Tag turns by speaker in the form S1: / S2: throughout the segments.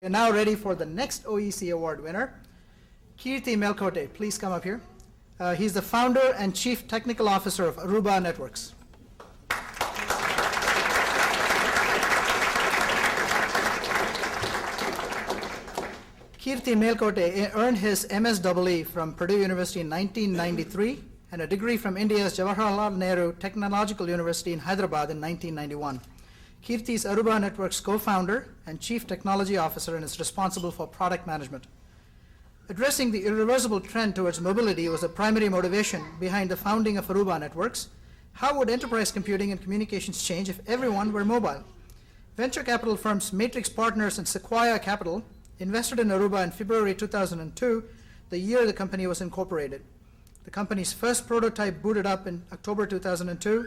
S1: We're now ready for the next OECE award winner, Keerti Melkote. Please come up here. He's the founder and chief technical officer of Aruba Networks. Keerti Melkote earned his MSEE from Purdue University in 1993 and a degree from India's Jawaharlal Nehru Technological University in Hyderabad in 1991. Keerti is Aruba Networks co-founder and chief technology officer and is responsible for product management. Addressing the irreversible trend towards mobility was the primary motivation behind the founding of Aruba Networks. How would enterprise computing and communications change if everyone were mobile? Venture capital firms Matrix Partners and Sequoia Capital invested in Aruba in February 2002, the year the company was incorporated. The company's first prototype booted up in October 2002.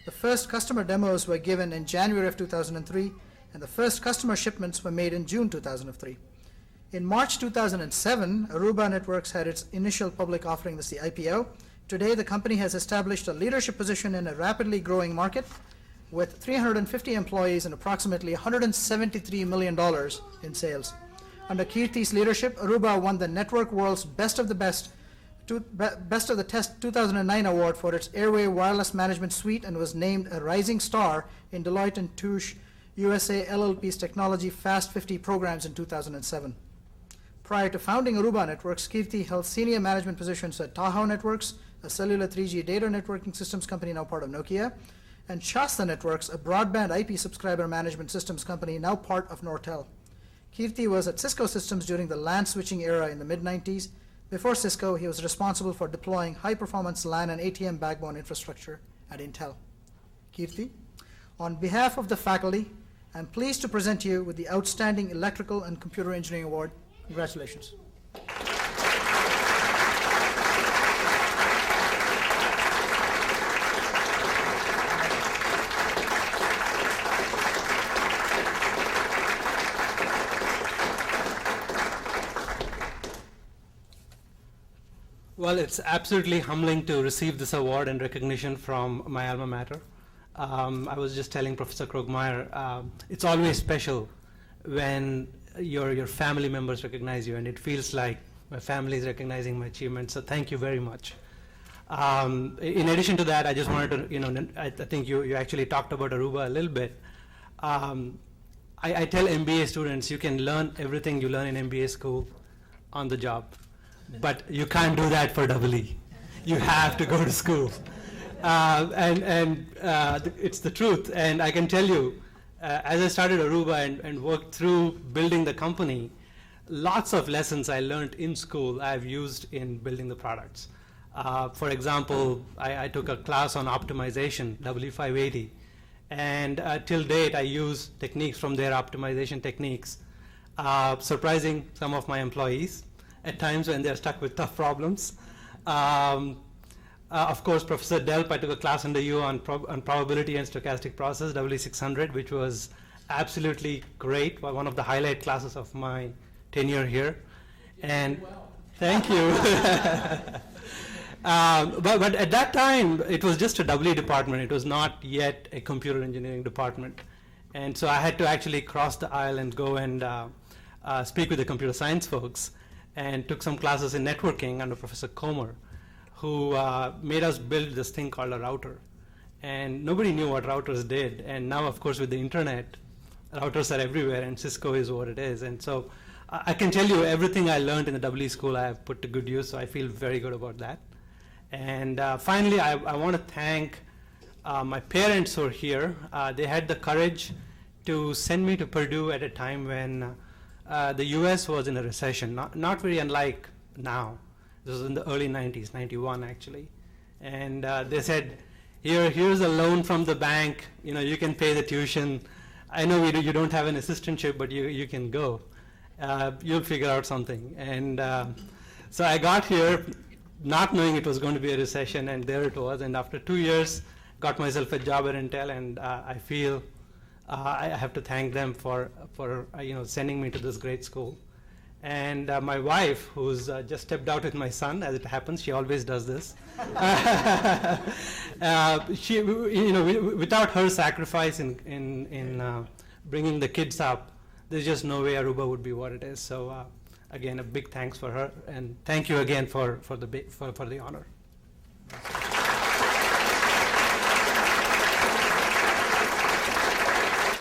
S1: The first customer demos were given in January of 2003, and the first customer shipments were made in June 2003. In March 2007, Aruba Networks had its initial public offering, that's the IPO. Today, the company has established a leadership position in a rapidly growing market with 350 employees and approximately $173 million in sales. Under Keerti's leadership, Aruba won the Network World's Best of the Test 2009 award for its Airway Wireless Management Suite and was named a rising star in Deloitte & Touche USA LLP's Technology Fast 50 programs in 2007. Prior to founding Aruba Networks, Keerti held senior management positions at Tahoe Networks, a cellular 3G data networking systems company now part of Nokia, and Shasta Networks, a broadband IP subscriber management systems company now part of Nortel. Keerti was at Cisco Systems during the LAN switching era in the mid-90s. Before Cisco, he was responsible for deploying high-performance LAN and ATM backbone infrastructure at Intel. Keerti, on behalf of the faculty, I'm pleased to present you with the Outstanding Electrical and Computer Engineering Award. Congratulations.
S2: Well, it's absolutely humbling to receive this award and recognition from my alma mater. I was just telling Professor Krogmeyer, it's always special when your family members recognize you, and it feels like my family is recognizing my achievements, so thank you very much. In addition to that, I just wanted to, I think you actually talked about Aruba a little bit. I tell MBA students, you can learn everything you learn in MBA school on the job. But you can't do that for EE. You have to go to school. It's the truth. And I can tell you, as I started Aruba and worked through building the company, lots of lessons I learned in school I've used in building the products. For example, I took a class on optimization, W580. And till date, I use techniques from their optimization techniques, surprising some of my employees at times when they're stuck with tough problems. Of course, Professor Delp, I took a class under you on probability and stochastic process, W600, which was absolutely great, one of the highlight classes of my tenure here. And thank you. But at that time, it was just a EE department. It was not yet a computer engineering department. And so I had to actually cross the aisle and go and speak with the computer science folks, and took some classes in networking under Professor Comer, who made us build this thing called a router. And nobody knew what routers did. And now, of course, with the internet, routers are everywhere, and Cisco is what it is. And so I can tell you everything I learned in the EE school I have put to good use, so I feel very good about that. And finally, I want to thank my parents who are here. They had the courage to send me to Purdue at a time when the US was in a recession, not very unlike now. This was in the early 90s, 91 actually. And they said, here's a loan from the bank, you can pay the tuition. I know you don't have an assistantship, but you can go. You'll figure out something. And so I got here not knowing it was going to be a recession, and there it was. And after 2 years, got myself a job at Intel, and I feel I have to thank them for sending me to this great school. And my wife, who's just stepped out with my son, as it happens, she always does this. She, without her sacrifice in bringing the kids up, there's just no way Aruba would be what it is. So again, a big thanks for her, and thank you again for the honor.